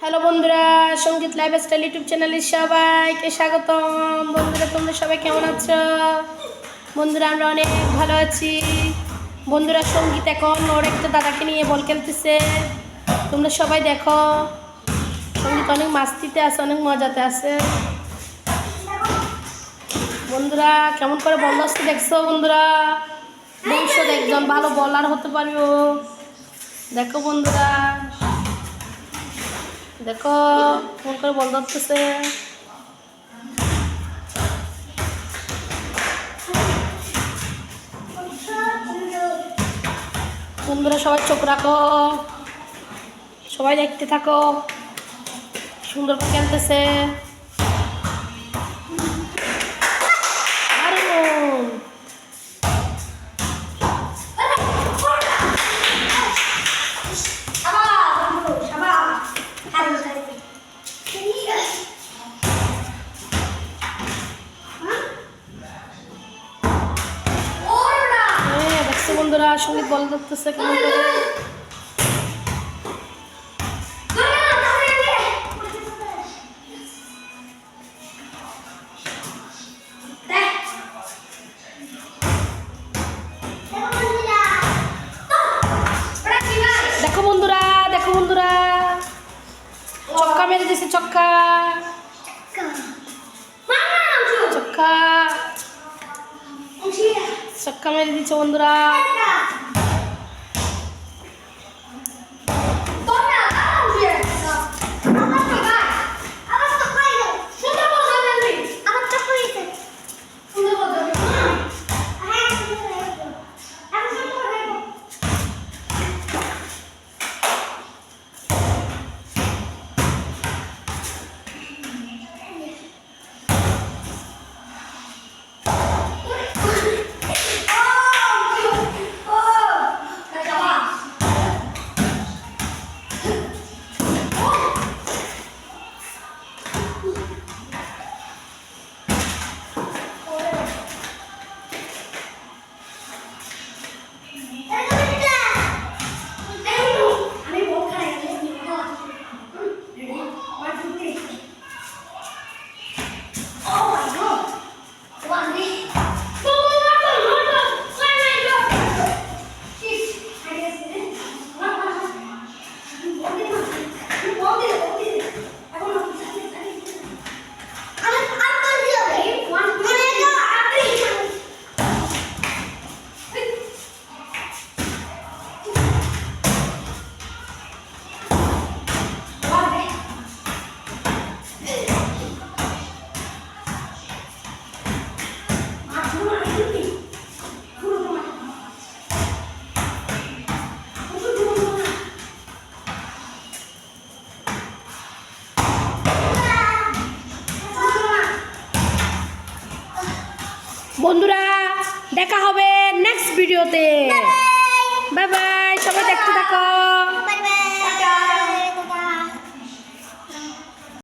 Hello বন্ধুরা, সঙ্গীত lifestyle YouTube চ্যানেলে সবাইকে স্বাগতম। বন্ধুরা, তোমরা সবাই কেমন আছো? বন্ধুরা, আমরা অনেক ভালো আছি। বন্ধুরা, সঙ্গীত এখন ওর একটা দাদাকে নিয়ে বল খেলতেছে। তোমরা সবাই দেখো, সঙ্গীত অনেক মাস্তিতে আছে, অনেক মজাতে আছে। বন্ধুরা, কেমন করে বল আসতে দেখছো? বন্ধুরা, ভবিষ্যৎ একজন ভালো বলার হতে পারবো। দেখো বন্ধুরা, দেখো কেমন করে বল ধরতেছে। বন্ধুরা, সবাই চোখ রাখো, সবাই দেখতে থাকো, সুন্দর করে খেলতেছে। দেখছো বন্ধুরা, সঙ্গীত বল ধরতেছে কেমন করে। দেখো বন্ধুরা, দেখো বন্ধুরা, চক্কা মেরে দিছে, চক্কা চক্কা চক্কা মেরে দিচ্ছে বন্ধুরা। বন্ধুরা, দেখা হবে নেক্সট ভিডিওতে। বাই বাই, সবাই দেখতে থাকো।